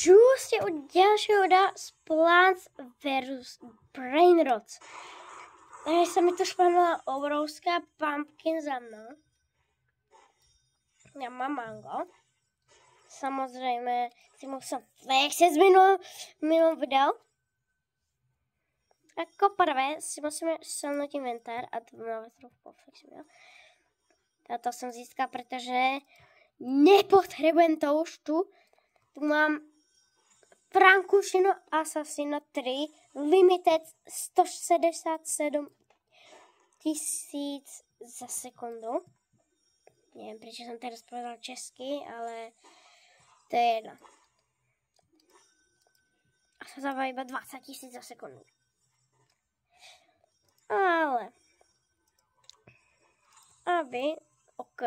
Čustě u dalšího videa z Plants vs. Brainrots. Takže se mi to španula obrovská pumpkin za mnou. Já mám mango. Samozřejmě si musím flexit z minulého videa. Jako prvé si musíme silnout inventár a to máme trochu poflexit. Tato jsem získala, protože nepotřebujem to už tu. Tu mám Frankušino Assassino 3 Limited 167 000 za sekundu. Nevím, proč jsem tady rozpovedal česky, ale to je jedno. A se zavá iba 20 000 za sekundu. Ale OK.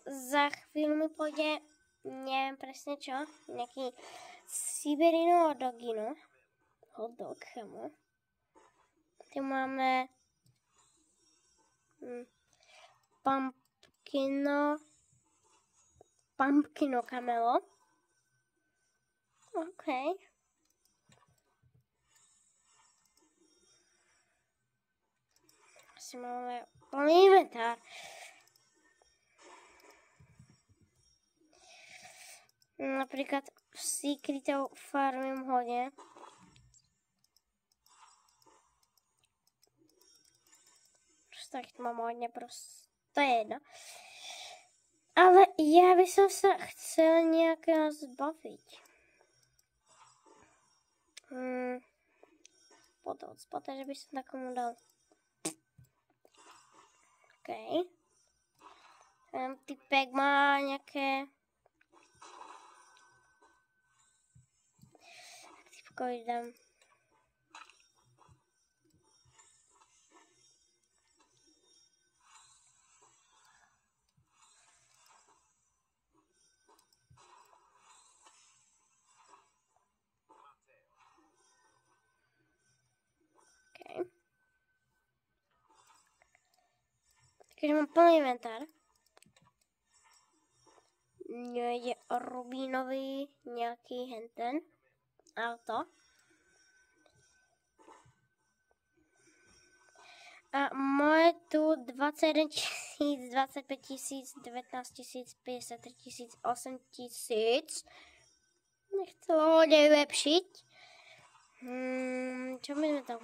Za chvíli mi půjde, nevím přesně čo, nějaký Siberino hotdogino. Hotdog, chamo. Ty máme pumpkino camelo. OK. Asi máme plný inventár. Například v Secretu farmím hodně. Tak to mám hodně prostě. To je jedno. Ale já bych se chcel nějak zbavit. Potom, že bych se takomu dal. OK. Ten typek má nějaké... Typko jdem. Takže mám plný inventár. Je rubínový nějaký henten auto. A moje tu 21 000, 25 000, 19 000, 53 000, 8 000. Nechcelo hodně vylepšit. Čo by sme tam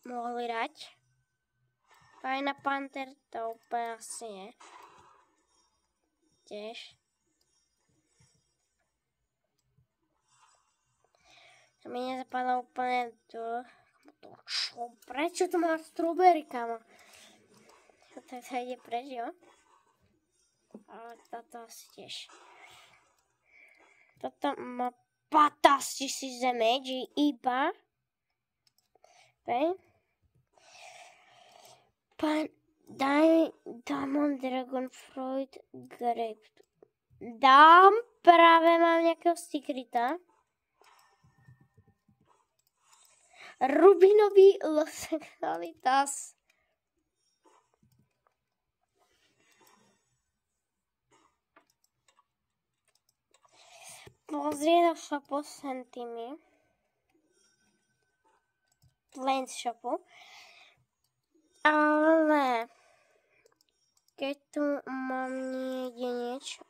mohli dať? Fajna Panther to úplně asi je. Těž. To mi nezapadlo úplně to. Čo? Prečo to má strawberry, kamo? Tak to jde preč, jo? Ale toto asi těž. Toto má 15 000 damage iba. Okay. Diamond Dragon Fruit Grape. Dám, právě mám nějakého Secreta. Rubinový Los Angeles. Pozri do shopu Sentimi. Plants shopu. Ale keď tu mám někde něco.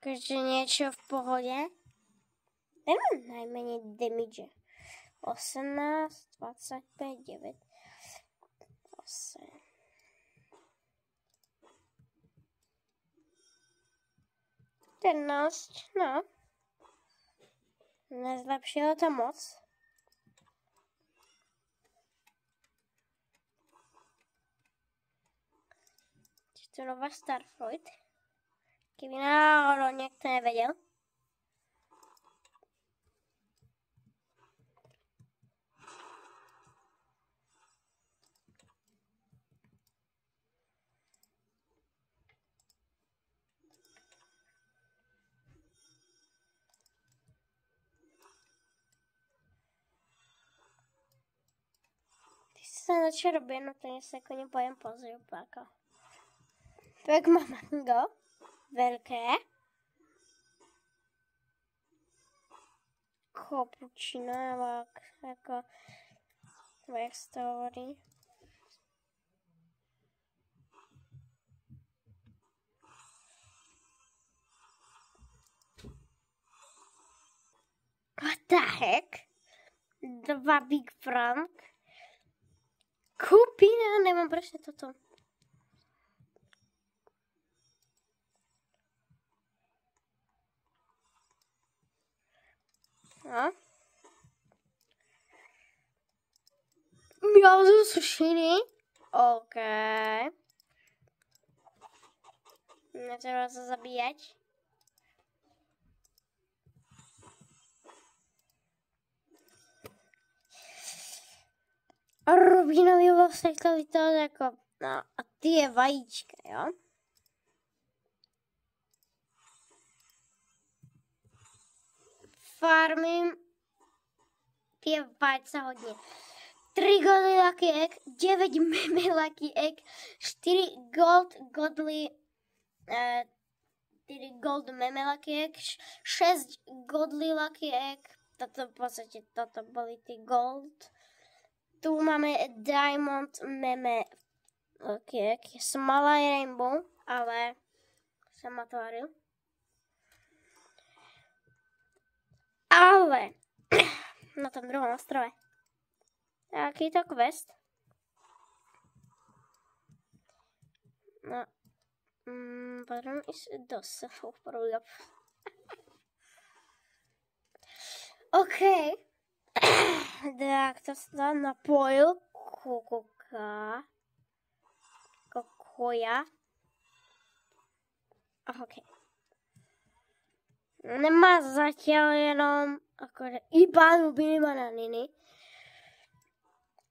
Takže něco v pohodě. Nemám najméně damage. 18, 25, 9, 8. No. Nezlepšilo to moc. Je to nová Starfruit. Kdyby náhodou někdo nevěděl. Se začal robit, no to se jako nepojem později páka. Tak mám mango. Veľké. Kopučino, ako jak sa to hovorí. What the heck? 2 Big Frank. Kupina, nemám presne toto. No. Miazo sušiny. OK. Netreba sa zabíjať. Rubínový vlastne chceli to ako... No a tie vajíčka, jo? Farmím tie vajca hodne. 3 goldy lucky egg, 9 meme lucky egg, 4 gold meme lucky egg, 6 godly lucky egg. Toto v podstate, toto boli tí gold. Tu máme diamond meme lucky egg. Som mala aj rainbow, ale som ma tváril. Ale na tom druhom ostrove. Takýto quest. No. Potrebujem ísť do self-prúdu. OK. Tak to sa napojil. Kokoja. OK. Nemá zatiaľ jenom akože iba nubiny bananiny.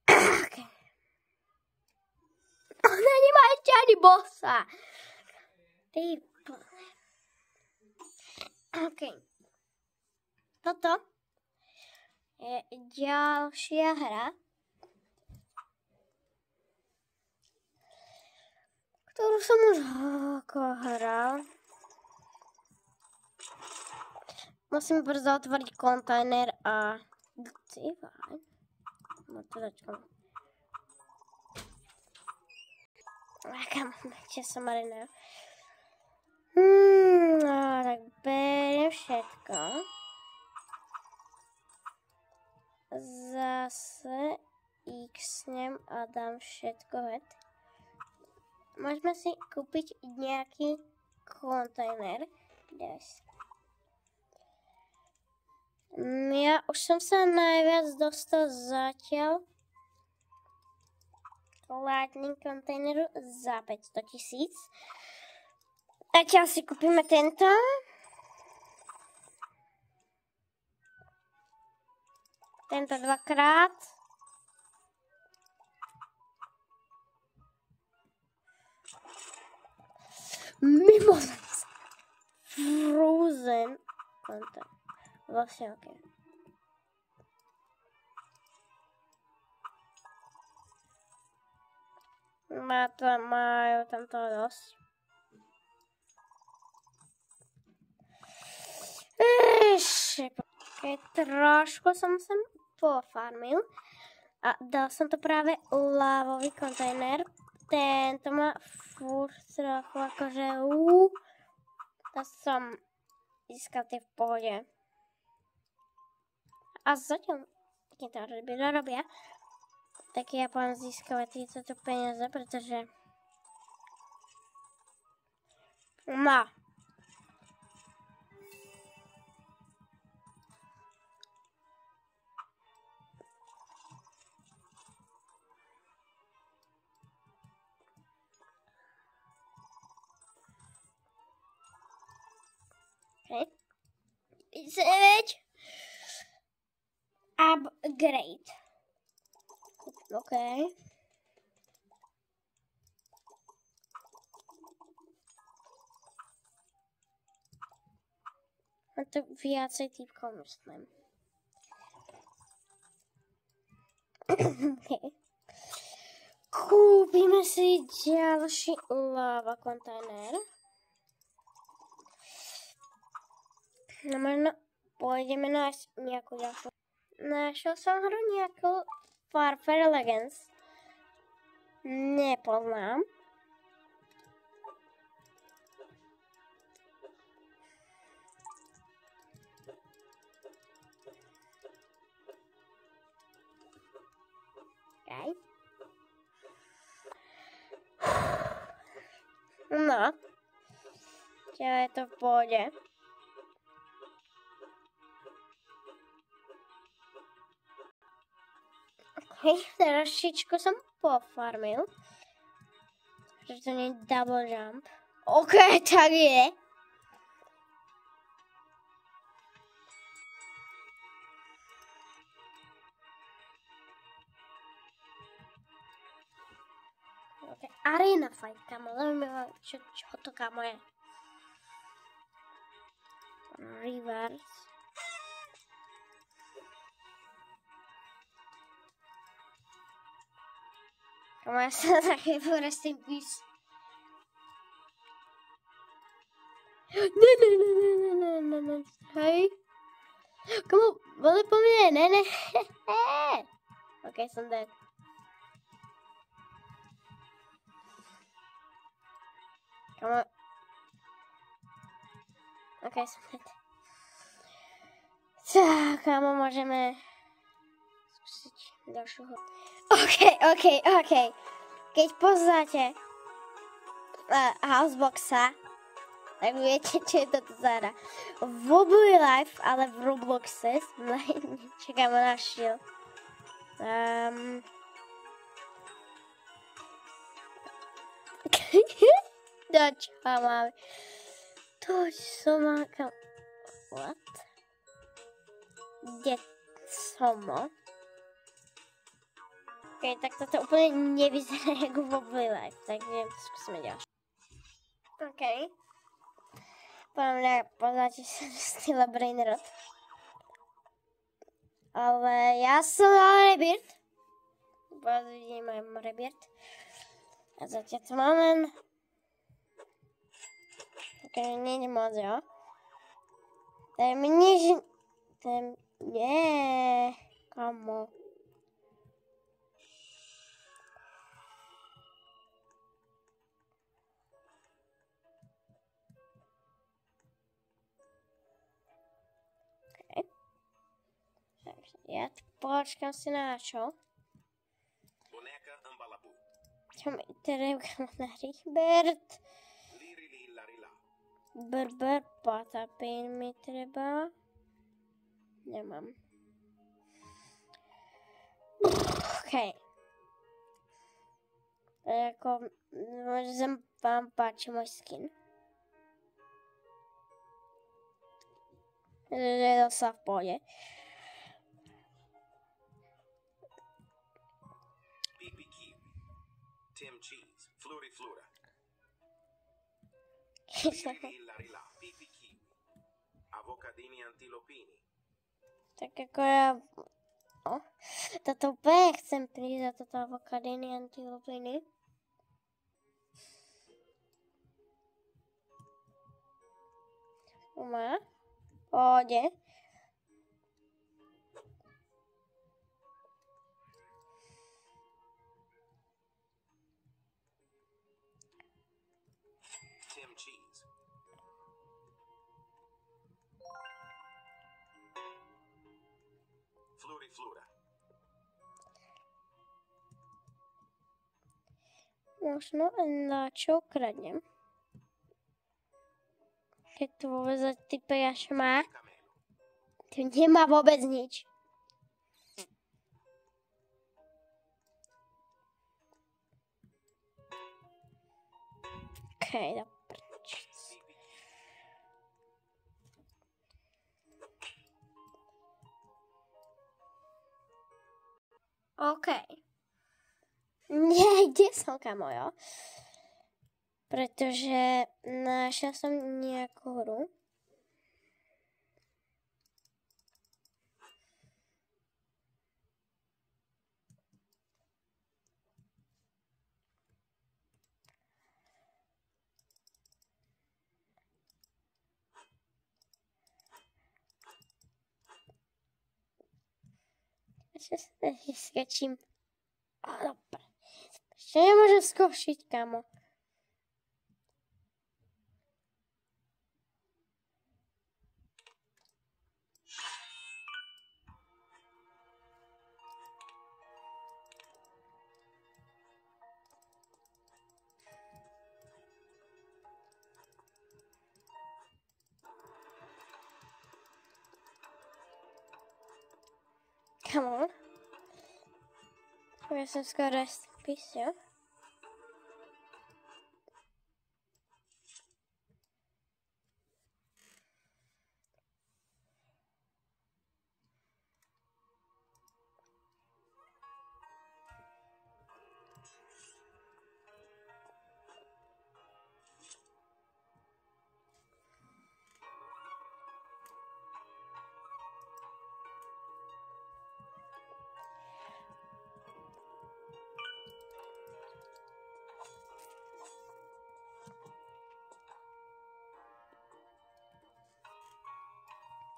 Okay. Ona nemá ešte ani bossa. Ty vole. OK. Toto je ďalšia hra, ktorú som už hral. Musím brzo otvoriť kontajner a... Dívaj. No to začkám. Akam, ešte sa marinujú. No, tak beriem všetko. Zase x-nem a dám všetko hed. Môžeme si kúpiť nejaký kontajner. Yes. Ja už som sa najviac dostal zatiaľ lightning kontejneru za 500 000. Zatiaľ si kúpime tento. Tento 2-krát. Mimozenc. Frozen kontejner. Vlastne OK. Majú tam toho dosť. Okay, trošku som sem pofarmil a dal som to práve lávový kontajner. Tento má furt trochu akože to som získal tie v pohode. A zatiaľ, keď to robia, tak ja poviem získavať tieto peniaze, pretože no. Okay. Upgrade. OK. A to viacej typkov myslím. OK. Kúpime si ďalší lava kontajner. No možno pôjdeme nájsť nejakú ďalšiu. Našiel som hru nejakú Warfare Legends. Nepoznám. Okay. No. Čiže je to v pohode. Hej, trošičku som pofarmil. Že to nie je double jump. OK, tak je. OK, arena fight, kamo. Zaujímavé, čo to kamo je. Reverse. Kamo, ja sa také porastím pís. Ne. Hej. Kamo, vole po mne, ne. OK, som dead. Kamo. OK, som dead. Tak, kamo, môžeme skúsiť ďalšiu hru. OK. Keď poznáte Houseboxa, tak viete, čo je toto za hra. Wobbly Life, ale v Robloxe. Čakaj, ma našiel. Čo máme? To som má... What? Kde som? OK, tak toto úplne nevyzerá ako Wobbly Life, takže skúsime ďalšie. OK. Podľa mňa poznáte sa štýla Brainrot. Ale ja som mal Rebirth. Vidím, mám Rebirth. A zatiaľ to mám len... Takže nie je moc, jo? To je mne... Nie, kamo. Okay. Takže ja počkám si na čo. Boneca Ambalabu. Čo mi treba na Richbert? Berber Patapin mi treba. Nemám. OK. Ako, možno sa vám páči môj skin. Je to v pohode. Pipi Kiwi. Tim Cheese. Fluri Flura. Liri Larila. Pipi Kiwi. Avocadini Antilopini. Tak ako ja... Toto úplne chcem prísť za toto avokadiny antilopiny. Má. Pohode. Tim Cheese. Fluri Flura. Možno na čo ukradnem. Keď tu vôbec ty pejaš má. Tu nemá vôbec nič. Okej, do prčic. Okej. Nie, kde som, kamo, jo? Pretože našla som nejakú hru. Skočím. Dobre. Ešte nemôžem skočiť, kamo. Come on. Ja som skoro písal.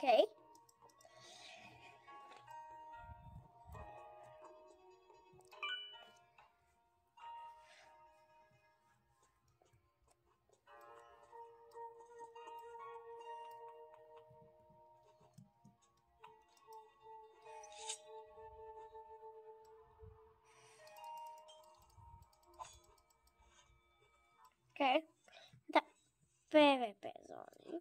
Okay. Okay. Da PvP zóny.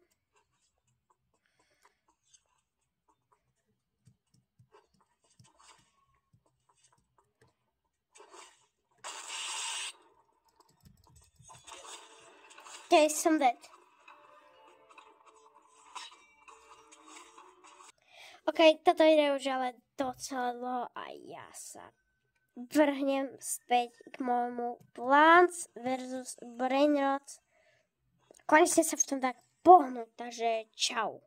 Okay, som dead. OK, toto ide už ale docelo a ja sa vrhnem späť k môjmu Plants versus Brainrot. Konečne sa v tom tak pohnúť, takže čau.